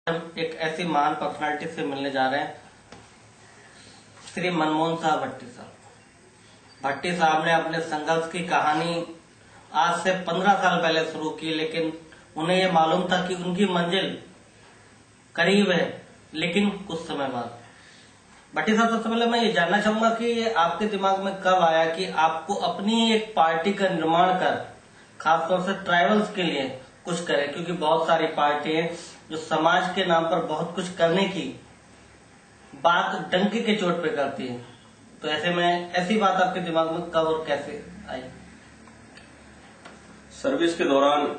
हम एक ऐसी महान पर्सनालिटी से मिलने जा रहे हैं, श्री मनमोहन साहब भट्टी साहब। भट्टी साहब ने अपने संघर्ष की कहानी आज से 15 साल पहले शुरू की, लेकिन उन्हें यह मालूम था कि उनकी मंजिल करीब है, लेकिन कुछ समय बाद। भट्टी साहब, सबसे पहले मैं ये जानना चाहूंगा कि ये आपके दिमाग में कब आया कि आपको अपनी एक पार्टी का निर्माण कर खासतौर से ट्राइबल्स के लिए कुछ करें, क्योंकि बहुत सारी पार्टी हैं जो समाज के नाम पर बहुत कुछ करने की बात डंके के चोट पे करती है। तो ऐसे में ऐसी बात आपके दिमाग में कब और कैसे आई? सर्विस के दौरान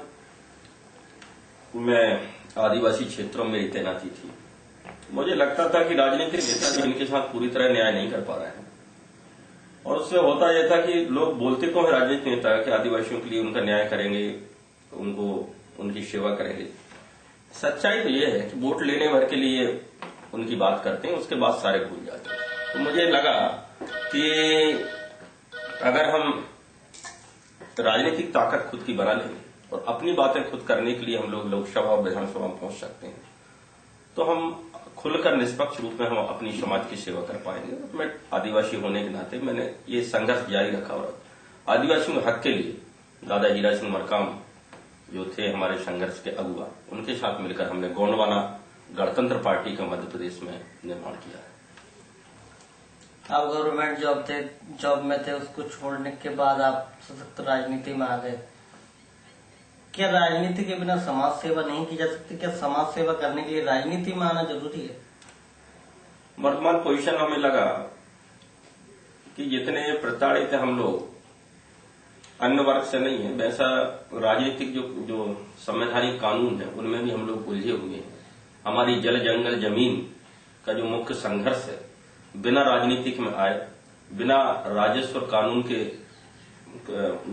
मैं आदिवासी क्षेत्रों में मेरी तैनाती थी। मुझे लगता था कि राजनीतिक नेता भी इनके साथ पूरी तरह न्याय नहीं कर पा रहे हैं, और उससे होता यह था कि लोग बोलते तो है राजनीतिक नेता कि आदिवासियों के लिए उनका न्याय करेंगे, उनको उनकी सेवा करेंगे। सच्चाई तो यह है कि वोट लेने भर के लिए उनकी बात करते हैं, उसके बाद सारे भूल जाते हैं। तो मुझे लगा कि अगर हम राजनीतिक ताकत खुद की बना लेंगे और अपनी बातें खुद करने के लिए हम लोग लोकसभा और विधानसभा में पहुंच सकते हैं, तो हम खुलकर निष्पक्ष रूप में हम अपनी समाज की सेवा कर पाएंगे। मैं आदिवासी होने के नाते मैंने ये संघर्ष जारी रखा, और आदिवासियों के हक के लिए दादा हीरा सिंह मरकाम जो थे हमारे संघर्ष के अगुवा, उनके साथ मिलकर हमने गोंडवाना गणतंत्र पार्टी का मध्य प्रदेश में निर्माण किया है। आप गवर्नमेंट जॉब में थे, उसको छोड़ने के बाद आप सशक्त राजनीति में आ गए। क्या राजनीति के बिना समाज सेवा नहीं की जा सकती? क्या समाज सेवा करने के लिए राजनीति में आना जरूरी है? वर्तमान पोजीशन हमें लगा कि जितने प्रताड़ित हम लोग अन्य वर्ग से नहीं है, वैसा राजनीतिक जो संवैधानिक कानून है उनमें भी हम लोग उलझे हुए हैं। हमारी जल जंगल जमीन का जो मुख्य संघर्ष है, बिना राजनीतिक में आए, बिना राजस्व कानून के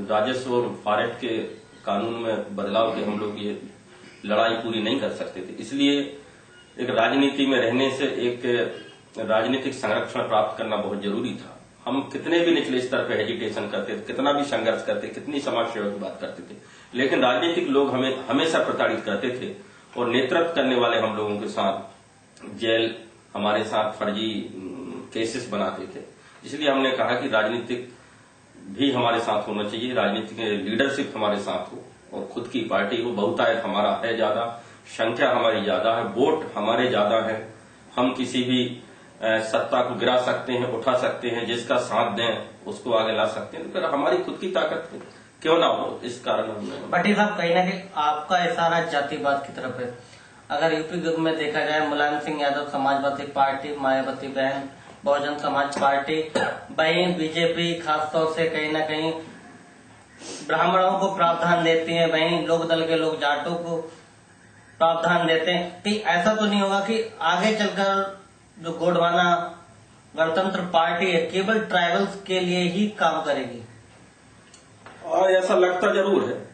राजस्व और फॉरेस्ट के कानून में बदलाव के हम लोग ये लड़ाई पूरी नहीं कर सकते थे। इसलिए एक राजनीति में रहने से एक राजनीतिक संरक्षण प्राप्त करना बहुत जरूरी था। हम कितने भी निचले स्तर पर हेजिटेशन करते थे, कितना भी संघर्ष करते, कितनी समाज सेवा की बात करते थे, लेकिन राजनीतिक लोग हमें हमेशा प्रताड़ित करते थे, और नेतृत्व करने वाले हम लोगों के साथ जेल, हमारे साथ फर्जी केसेस बनाते थे। इसलिए हमने कहा कि राजनीतिक भी हमारे साथ होना चाहिए, राजनीतिक लीडरशिप हमारे साथ हो और खुद की पार्टी हो। बहुतायत हमारा है ज्यादा, संख्या हमारी ज्यादा है, वोट हमारे ज्यादा है, हम किसी भी सत्ता को गिरा सकते हैं, उठा सकते हैं, जिसका साथ दें उसको आगे ला सकते हैं। तो हमारी खुद की ताकत क्यों ना हो, इस कारण हमने। भट्टी साहब, कहीं ना कहीं आपका इशारा जातिवाद की तरफ है। अगर यूपी में देखा जाए, मुलायम सिंह यादव समाजवादी पार्टी, मायावती बहन बहुजन समाज पार्टी, वहीं बीजेपी खासतौर से कहीं ना कहीं ब्राह्मणों को प्रावधान देती है, वहीं लोकदल के लोग जाटों को प्रावधान देते हैं। कि ऐसा तो नहीं होगा कि आगे चलकर जो गोंडवाना गणतंत्र पार्टी है केवल ट्राइबल्स के लिए ही काम करेगी? और ऐसा लगता जरूर है।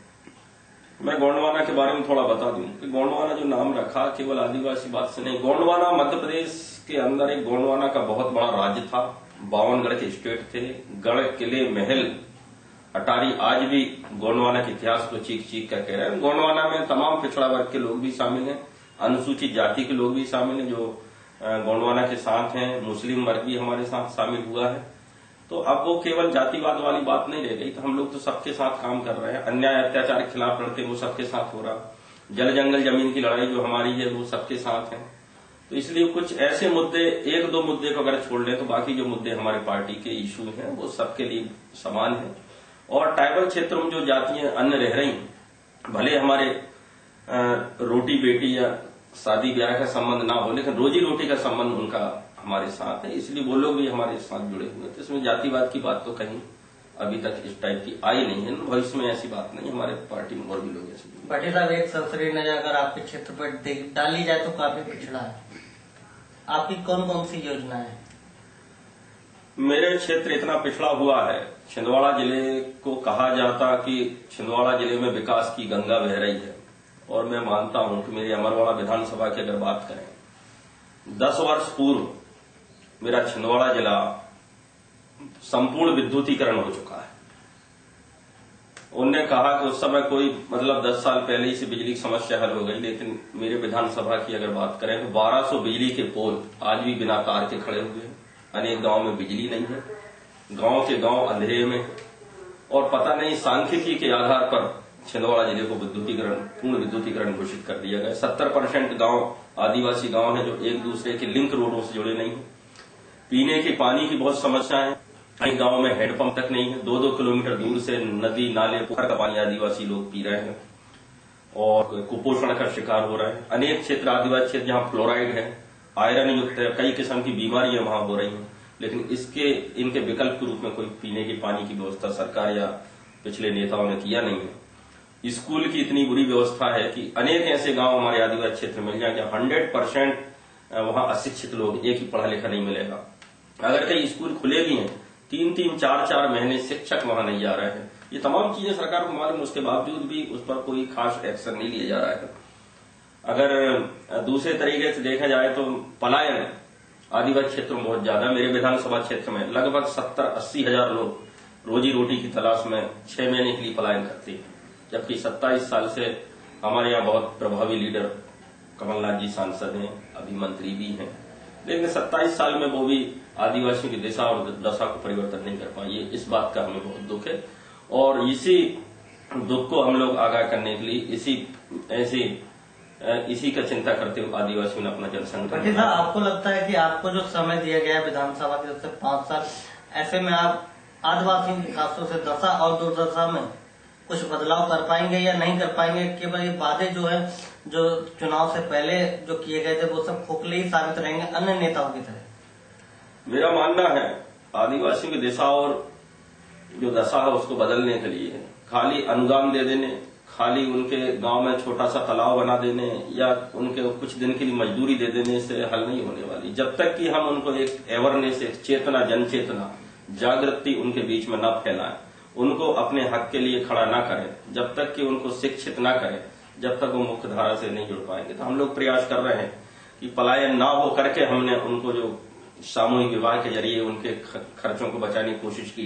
मैं गोंडवाना के बारे में थोड़ा बता दूं कि गोंडवाना जो नाम रखा केवल आदिवासी बात से नहीं। गोंडवाना मध्य प्रदेश के अंदर एक गोंडवाना का बहुत बड़ा राज्य था। 52 गढ़ के स्टेट थे, गढ़ किले महल अटारी आज भी गोंडवाना के इतिहास को चीख चीख कर कह रहे हैं। गोंडवाना में तमाम पिछड़ा वर्ग के लोग भी शामिल हैं, अनुसूचित जाति के लोग भी शामिल हैं जो गोंडवाना के साथ हैं, मुस्लिम वर्ग भी हमारे साथ शामिल हुआ है। तो अब वो केवल जातिवाद वाली बात नहीं रह गई। तो हम लोग तो सबके साथ काम कर रहे हैं, अन्याय अत्याचार के खिलाफ लड़ते वो सबके साथ हो रहा, जल जंगल जमीन की लड़ाई जो हमारी है वो सबके साथ है। तो इसलिए कुछ ऐसे मुद्दे, एक दो मुद्दे को अगर छोड़ लें तो बाकी जो मुद्दे हमारे पार्टी के इशू हैं वो सबके लिए समान है। और ट्राइबल क्षेत्रों में जो जातियां अन्य रह रही हैं, भले हमारे रोटी बेटी या शादी ब्याह का संबंध ना हो, लेकिन रोजी रोटी का संबंध उनका हमारे साथ है, इसलिए वो लोग भी हमारे साथ जुड़े हुए हैं। तो इसमें जातिवाद की बात तो कहीं अभी तक इस टाइप की आई नहीं है, भविष्य में ऐसी बात नहीं। हमारे पार्टी में और भी लोग ऐसे। भट्टी साहब, एक सरसरी नजर अगर आपके क्षेत्र पर डाली जाए तो काफी पिछड़ा है। आपकी कौन कौन सी योजना है? मेरे क्षेत्र इतना पिछड़ा हुआ है, छिंदवाड़ा जिले को कहा जाता कि छिंदवाड़ा जिले में विकास की गंगा बह रही है, और मैं मानता हूं कि मेरी अमरवाड़ा विधानसभा की अगर बात करें, 10 वर्ष पूर्व मेरा छिंदवाड़ा जिला संपूर्ण विद्युतीकरण हो चुका है। उनने कहा कि उस समय कोई मतलब 10 साल पहले ही से बिजली की समस्या हल हो गई, लेकिन मेरे विधानसभा की अगर बात करें तो 1200 बिजली के पोल आज भी बिना तार के खड़े हुए हैं। अनेक गांव में बिजली नहीं है, गांव के गांव अंधेरे में, और पता नहीं सांख्यिकी के आधार पर छिंदवाड़ा जिले को पूर्ण विद्युतीकरण घोषित कर दिया गया। 70% गांव आदिवासी गांव है जो एक दूसरे के लिंक रोडों से जुड़े नहीं है। पीने के पानी की बहुत समस्या है, कई गांव में हैंडपंप तक नहीं है। 2-2 किलोमीटर दूर से नदी नाले पोखर का पानी आदिवासी लोग पी रहे हैं और कुपोषण का शिकार हो रहे हैं। अनेक क्षेत्र आदिवासी क्षेत्र जहां फ्लोराइड है, आयरन युक्त है, कई किस्म की बीमारियां वहां हो रही हैं, लेकिन इनके विकल्प के रूप में कोई पीने के पानी की व्यवस्था सरकार या पिछले नेताओं ने किया नहीं है। स्कूल की इतनी बुरी व्यवस्था है कि अनेक ऐसे गांव हमारे आदिवासी क्षेत्र में मिल जाए जहां 100% वहां अशिक्षित लोग, एक ही पढ़ा लिखा नहीं मिलेगा। अगर कई स्कूल खुले भी हैं, 3-3, 4-4 महीने शिक्षक वहां नहीं जा रहे हैं। ये तमाम चीजें सरकार को मालूम, उसके बावजूद भी उस पर कोई खास एक्शन नहीं लिया जा रहा है। अगर दूसरे तरीके से देखा जाए तो पलायन आदिवासी क्षेत्रों में बहुत ज्यादा। मेरे विधानसभा क्षेत्र में लगभग 70-80 हजार लोग रोजी रोटी की तलाश में 6 महीने के लिए पलायन करते हैं, जबकि 27 साल से हमारे यहाँ बहुत प्रभावी लीडर कमलनाथ जी सांसद हैं, अभी मंत्री भी हैं, लेकिन 27 साल में वो भी आदिवासियों की दिशा और दशा को परिवर्तन नहीं कर पाए। इस बात का हमें बहुत दुख है और इसी दुख को हम लोग आगाह करने के लिए इसी का चिंता करते हुए आदिवासियों ने अपना जन संगठन। आपको लगता है कि आपको जो समय दिया गया है विधानसभा के से 5 साल, ऐसे में आप आदिवासियों की खासतौर से दशा और दुर्दशा में कुछ बदलाव कर पाएंगे या नहीं कर पाएंगे? केवल ये वादे जो है जो चुनाव से पहले जो किए गए थे वो सब खोखले ही साबित रहेंगे अन्य नेताओं की तरह? मेरा मानना है आदिवासियों की दिशा और जो दशा है उसको बदलने के लिए खाली अनुदान दे देने, खाली उनके गांव में छोटा सा तालाब बना देने या उनके कुछ दिन के लिए मजदूरी दे देने से हल नहीं होने वाली। जब तक कि हम उनको एक अवेयरनेस, एक चेतना, जन चेतना, जागृति उनके बीच में न फैलाएं, उनको अपने हक के लिए खड़ा ना करें, जब तक कि उनको शिक्षित ना करें, जब तक वो मुख्य धारा से नहीं जुड़ पाएंगे। तो हम लोग प्रयास कर रहे हैं कि पलायन ना हो करके हमने उनको जो सामूहिक विवाह के जरिए उनके खर्चों को बचाने की कोशिश की